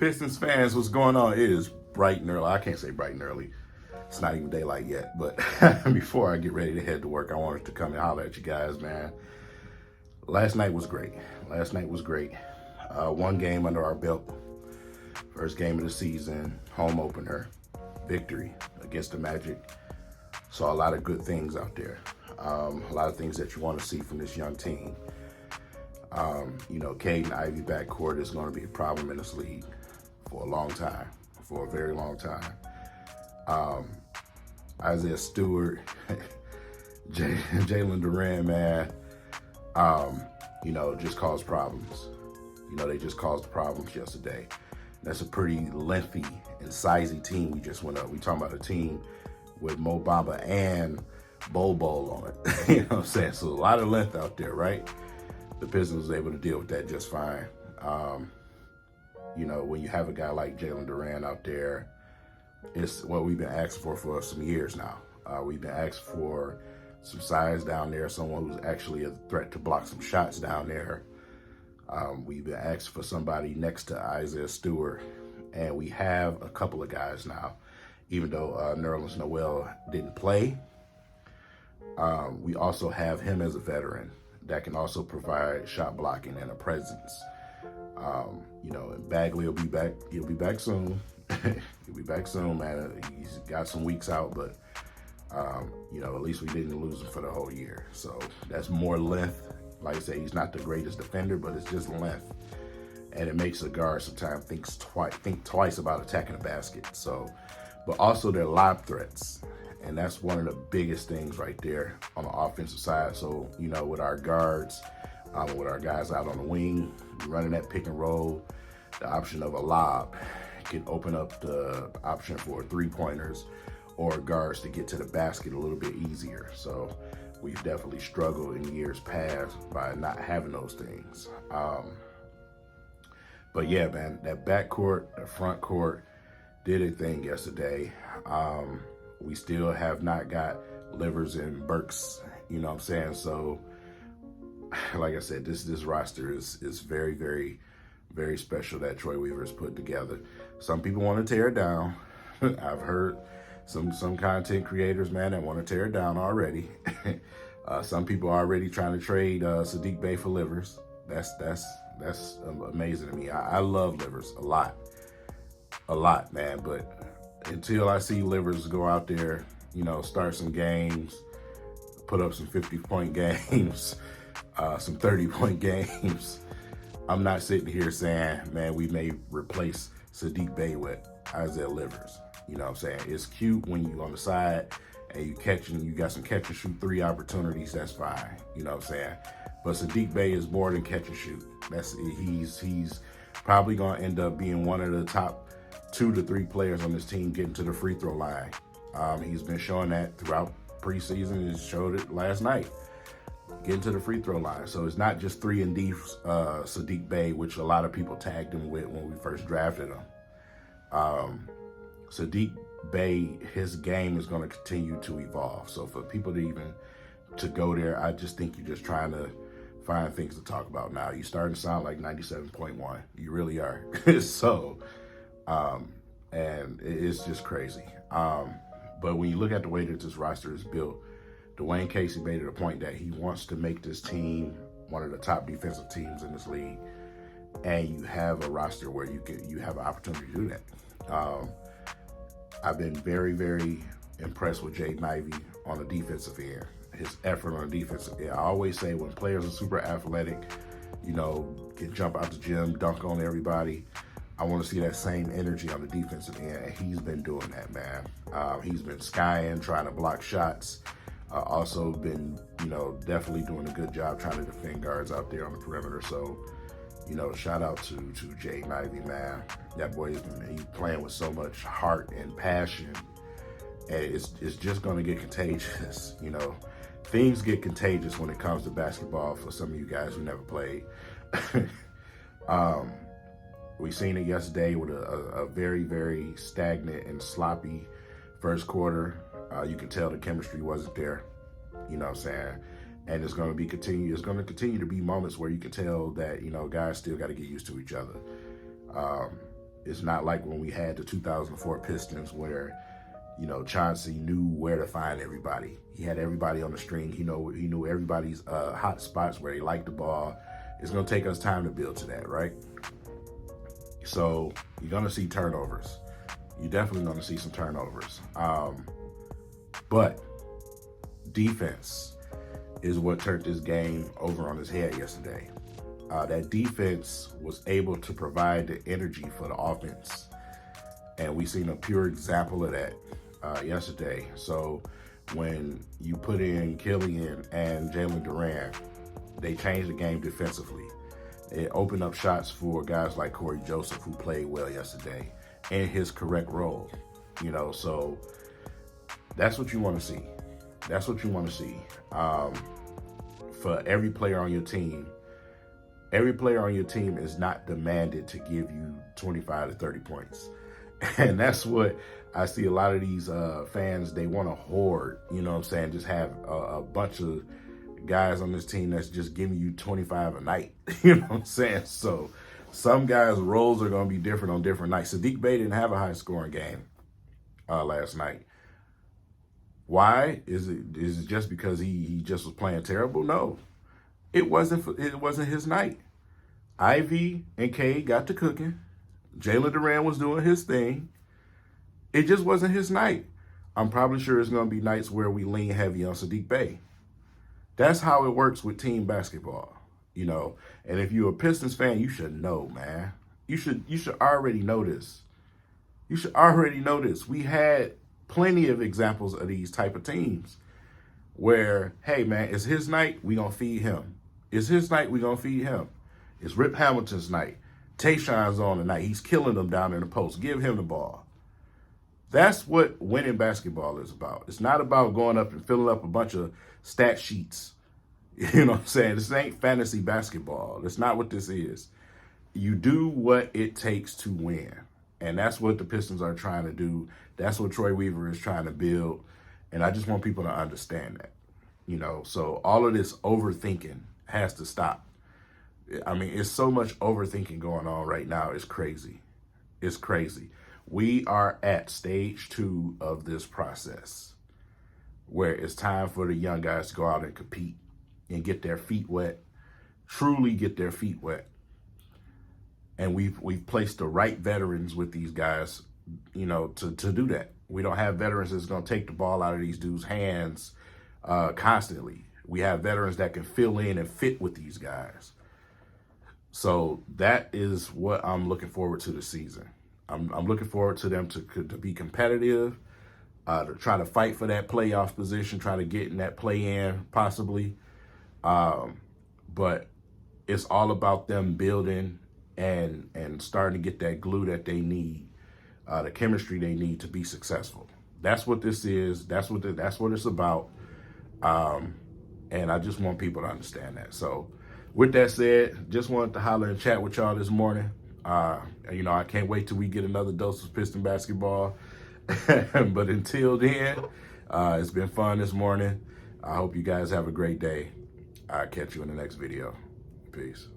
Pistons fans, what's going on? It is bright and early. I can't say bright and early. It's not even daylight yet. But before I get ready to head to work, I wanted to come and holler at you guys, man. Last night was great. One game under our belt. First game of the season, home opener, victory against the Magic. Saw a lot of good things out there. A lot of things that you want to see from this young team. Cade and Ivy backcourt is going to be a problem in this league for a very long time. Isaiah Stewart, Jalen Duran, man, just caused problems. They just caused problems yesterday. That's a pretty lengthy and sizey team we just went up. We talking about a team with Mo Bamba and Bol on it. You know what I'm saying? So a lot of length out there, right? The Pistons was able to deal with that just fine. When you have a guy like Jalen Duran out there, it's what we've been asking for some years now. We've been asking for some size down there, someone who's actually a threat to block some shots down there. We've been asking for somebody next to Isaiah Stewart, and we have a couple of guys now. Even though Nerlens Noel didn't play, we also have him as a veteran that can also provide shot blocking and a presence. Bagley will be back. He'll be back soon. He'll be back soon, man. He's got some weeks out, but at least we didn't lose him for the whole year. So that's more length. Like I say, he's not the greatest defender, but it's just length, and it makes a guard sometimes think twice about attacking the basket. So, but also they're lob threats. And that's one of the biggest things right there on the offensive side. So, with our guards, with our guys out on the wing, running that pick and roll, the option of a lob can open up the option for three-pointers or guards to get to the basket a little bit easier. So we've definitely struggled in years past by not having those things. But yeah, man, that backcourt, the front court did a thing yesterday. We still have not got Livers and Burks, you know what I'm saying? So, like I said, this roster is very, very, very special that Troy Weaver's put together. Some people want to tear it down. I've heard some content creators, man, that want to tear it down already. Some people are already trying to trade Saddiq Bey for Livers. That's amazing to me. I love Livers a lot, man, but until I see Livers go out there, start some games, put up some 50-point games, some 30-point games, I'm not sitting here saying, man, we may replace Saddiq Bey with Isaiah Livers. You know what I'm saying? It's cute when you on the side and you got some catch and shoot three opportunities, that's fine. You know what I'm saying? But Saddiq Bey is more than catch and shoot. He's probably gonna end up being one of the top 2 to 3 players on this team getting to the free throw line. He's been showing that throughout preseason. He showed it last night, getting to the free throw line. So it's not just 3-and-D Saddiq Bey, which a lot of people tagged him with when we first drafted him. Saddiq Bey, his game is going to continue to evolve. So for people to go there, I just think you're just trying to find things to talk about now. You're starting to sound like 97.1. You really are. So, and it's just crazy. But when you look at the way that this roster is built, Dwayne Casey made it a point that he wants to make this team one of the top defensive teams in this league. And you have a roster where you have an opportunity to do that. I've been very, very impressed with Jaden Ivey on the defensive end. His effort on the defensive end. I always say when players are super athletic, can jump out the gym, dunk on everybody, I want to see that same energy on the defensive end, and he's been doing that, man. He's been skying, trying to block shots. Also been, definitely doing a good job trying to defend guards out there on the perimeter. So, shout out to Jaden Ivey, man. That boy he's playing with so much heart and passion, and it's just going to get contagious. Things get contagious when it comes to basketball for some of you guys who never played. We seen it yesterday with a very, very stagnant and sloppy first quarter. You can tell the chemistry wasn't there. You know what I'm saying? And it's going to continue to be moments where you can tell that, guys still got to get used to each other. It's not like when we had the 2004 Pistons where, Chauncey knew where to find everybody. He had everybody on the string. He knew everybody's hot spots where they liked the ball. It's going to take us time to build to that, right? So you're going to see turnovers. You're definitely going to see some turnovers. But defense is what turned this game over on his head yesterday. That defense was able to provide the energy for the offense. And we seen a pure example of that yesterday. So when you put in Killian and Jalen Durant, they changed the game defensively. It opened up shots for guys like Corey Joseph, who played well yesterday in his correct role. So that's what you want to see. That's what you want to see. For every player on your team is not demanded to give you 25 to 30 points. And that's what I see a lot of these fans, they want to hoard, just have a bunch of guys on this team that's just giving you 25 a night, So some guys' roles are going to be different on different nights. Saddiq Bey didn't have a high scoring game last night. Why? Is it just because he just was playing terrible? No, it wasn't his night. Ivy and K got to cooking. Jalen Durant was doing his thing. It just wasn't his night. I'm probably sure it's going to be nights where we lean heavy on Saddiq Bey. That's how it works with team basketball, And if you're a Pistons fan, you should know, man. You should already know this. You should already know this. We had plenty of examples of these type of teams where, hey, man, it's his night, we going to feed him. It's his night, we going to feed him. It's Rip Hamilton's night. Tayshaun's on tonight. He's killing them down in the post. Give him the ball. That's what winning basketball is about. It's not about going up and filling up a bunch of stat sheets. You know what I'm saying? This ain't fantasy basketball. That's not what this is. You do what it takes to win. And that's what the Pistons are trying to do. That's what Troy Weaver is trying to build. And I just want people to understand that. So all of this overthinking has to stop. I mean, it's so much overthinking going on right now. It's crazy. It's crazy. We are at stage 2 of this process where it's time for the young guys to go out and compete and get their feet wet, truly get their feet wet. And we've placed the right veterans with these guys, to do that. We don't have veterans that's going to take the ball out of these dudes' hands constantly. We have veterans that can fill in and fit with these guys. So that is what I'm looking forward to this season. I'm looking forward to them to be competitive, to try to fight for that playoff position, try to get in that play-in possibly. But it's all about them building and starting to get that glue that they need, the chemistry they need to be successful. That's what this is. That's what it's about. And I just want people to understand that. So with that said, just wanted to holler and chat with y'all this morning. I can't wait till we get another dose of Piston basketball. But until then, it's been fun this morning. I hope you guys have a great day. I'll catch you in the next video. Peace.